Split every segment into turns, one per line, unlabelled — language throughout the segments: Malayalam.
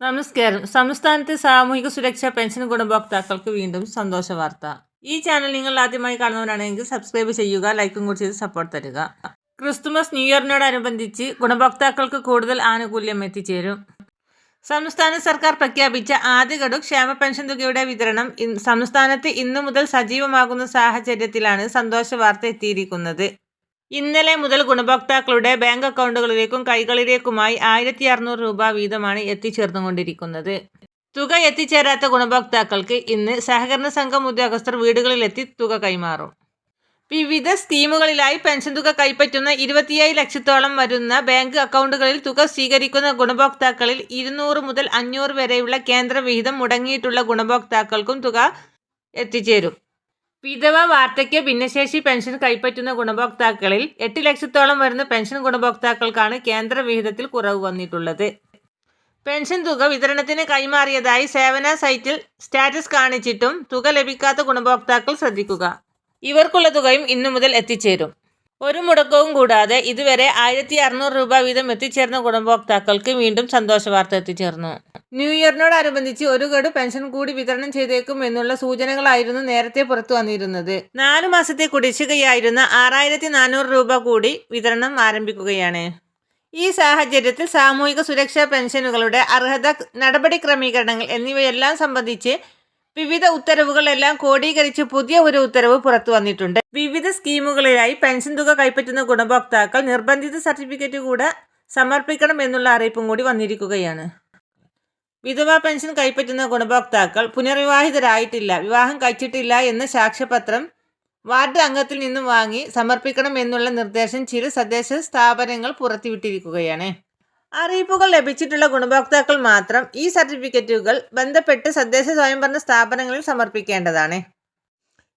നമസ്കാരം. സംസ്ഥാനത്തെ സാമൂഹിക സുരക്ഷാ പെൻഷൻ ഗുണഭോക്താക്കൾക്ക് വീണ്ടും സന്തോഷ വാർത്ത. ഈ ചാനൽ നിങ്ങൾ ആദ്യമായി കാണുന്നവരാണെങ്കിൽ സബ്സ്ക്രൈബ് ചെയ്യുക, ലൈക്കും കൂടി ചെയ്ത് സപ്പോർട്ട് തരിക. ക്രിസ്തുമസ് ന്യൂ ഇയറിനോടനുബന്ധിച്ച് ഗുണഭോക്താക്കൾക്ക് കൂടുതൽ ആനുകൂല്യം എത്തിച്ചേരും. സംസ്ഥാന സർക്കാർ പ്രഖ്യാപിച്ച ആദ്യ ഗഡു ക്ഷേമ പെൻഷൻ തുകയുടെ വിതരണം സംസ്ഥാനത്ത് ഇന്നു മുതൽ സജീവമാകുന്ന സാഹചര്യത്തിലാണ് സന്തോഷ വാർത്ത എത്തിയിരിക്കുന്നത്. ഇന്നലെ മുതൽ ഗുണഭോക്താക്കളുടെ ബാങ്ക് അക്കൗണ്ടുകളിലേക്കും കൈകളിലേക്കുമായി 1600 രൂപ വീതമാണ് എത്തിച്ചേർന്നുകൊണ്ടിരിക്കുന്നത്. തുക എത്തിച്ചേരാത്ത ഗുണഭോക്താക്കൾക്ക് ഇന്ന് സഹകരണ സംഘം ഉദ്യോഗസ്ഥർ വീടുകളിലെത്തി തുക കൈമാറും. വിവിധ സ്കീമുകളിലായി പെൻഷൻ തുക കൈപ്പറ്റുന്ന 27 ലക്ഷത്തോളം വരുന്ന ബാങ്ക് അക്കൗണ്ടുകളിൽ തുക സ്വീകരിക്കുന്ന ഗുണഭോക്താക്കളിൽ 200 മുതൽ 500 വരെയുള്ള കേന്ദ്ര വിഹിതം മുടങ്ങിയിട്ടുള്ള ഗുണഭോക്താക്കൾക്കും തുക എത്തിച്ചേരും. വിധവ, വാർദ്ധക്യ, ഭിന്നശേഷി പെൻഷൻ കൈപ്പറ്റുന്ന ഗുണഭോക്താക്കളിൽ 8 ലക്ഷത്തോളം വരുന്ന പെൻഷൻ ഗുണഭോക്താക്കൾക്കാണ് കേന്ദ്ര വിഹിതത്തിൽ കുറവ് വന്നിട്ടുള്ളത്. പെൻഷൻ തുക വിതരണത്തിന് കൈമാറിയതായി സേവന സൈറ്റിൽ സ്റ്റാറ്റസ് കാണിച്ചിട്ടും തുക ലഭിക്കാത്ത ഗുണഭോക്താക്കൾ ശ്രദ്ധിക്കുക. ഇവർക്കുള്ള തുകയും ഇന്നു മുതൽ എത്തിച്ചേരും. ഒരു മുടക്കവും കൂടാതെ ഇതുവരെ 1600 രൂപ വീതം എത്തിച്ചേർന്ന ഗുണഭോക്താക്കൾക്ക് വീണ്ടും സന്തോഷ വാർത്ത എത്തിച്ചേർന്നു. ന്യൂ ഇയറിനോടനുബന്ധിച്ച് ഒരു ഗഡു പെൻഷൻ കൂടി വിതരണം ചെയ്തേക്കും എന്നുള്ള സൂചനകളായിരുന്നു നേരത്തെ പുറത്തു വന്നിരുന്നത്. 4 മാസത്തെ കുടിശ്ശികയായിരുന്ന 6400 രൂപ കൂടി വിതരണം ആരംഭിക്കുകയാണ്. ഈ സാഹചര്യത്തിൽ സാമൂഹിക സുരക്ഷാ പെൻഷനുകളുടെ അർഹത, നടപടി ക്രമീകരണങ്ങൾ എന്നിവയെല്ലാം സംബന്ധിച്ച് വിവിധ ഉത്തരവുകളെല്ലാം ക്രോഡീകരിച്ച് പുതിയ ഒരു ഉത്തരവ് പുറത്തു വന്നിട്ടുണ്ട്. വിവിധ സ്കീമുകളിലായി പെൻഷൻ തുക കൈപ്പറ്റുന്ന ഗുണഭോക്താക്കൾ നിർബന്ധിത സർട്ടിഫിക്കറ്റ് കൂടെ സമർപ്പിക്കണം എന്നുള്ള അറിയിപ്പും കൂടി വന്നിരിക്കുകയാണ്. വിധവാ പെൻഷൻ കൈപ്പറ്റുന്ന ഗുണഭോക്താക്കൾ പുനർവിവാഹിതരായിട്ടില്ല, വിവാഹം കഴിച്ചിട്ടില്ല എന്ന സാക്ഷ്യപത്രം വാർഡ് അംഗത്തിൽ നിന്നും വാങ്ങി സമർപ്പിക്കണം എന്നുള്ള നിർദ്ദേശം ചില തദ്ദേശ സ്ഥാപനങ്ങൾ പുറത്തുവിട്ടിരിക്കുകയാണ്. അറിയിപ്പുകൾ ലഭിച്ചിട്ടുള്ള ഗുണഭോക്താക്കൾ മാത്രം ഈ സർട്ടിഫിക്കറ്റുകൾ ബന്ധപ്പെട്ട് തദ്ദേശ സ്വയംഭരണ സ്ഥാപനങ്ങളിൽ സമർപ്പിക്കേണ്ടതാണ്.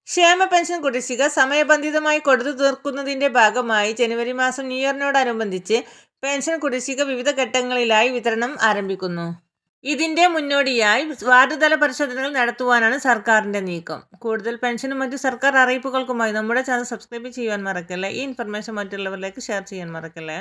ക്ഷേമ പെൻഷൻ കുടിശ്ശിക സമയബന്ധിതമായി കൊടുത്തു തീർക്കുന്നതിൻ്റെ ഭാഗമായി ജനുവരി മാസം ന്യൂ ഇയറിനോടനുബന്ധിച്ച് പെൻഷൻ കുടിശ്ശിക വിവിധ ഘട്ടങ്ങളിലായി വിതരണം ആരംഭിക്കുന്നു. ഇതിൻ്റെ മുന്നോടിയായി വാർഡ് തല പരിശോധനകൾ നടത്തുവാനാണ് സർക്കാരിൻ്റെ നീക്കം. കൂടുതൽ പെൻഷനും മറ്റു സർക്കാർ അറിയിപ്പുകൾക്കുമായി നമ്മുടെ ചാനൽ സബ്സ്ക്രൈബ് ചെയ്യാൻ മറക്കല്ലേ. ഈ ഇൻഫർമേഷൻ മറ്റുള്ളവരിലേക്ക് ഷെയർ ചെയ്യാൻ മറക്കല്ലേ.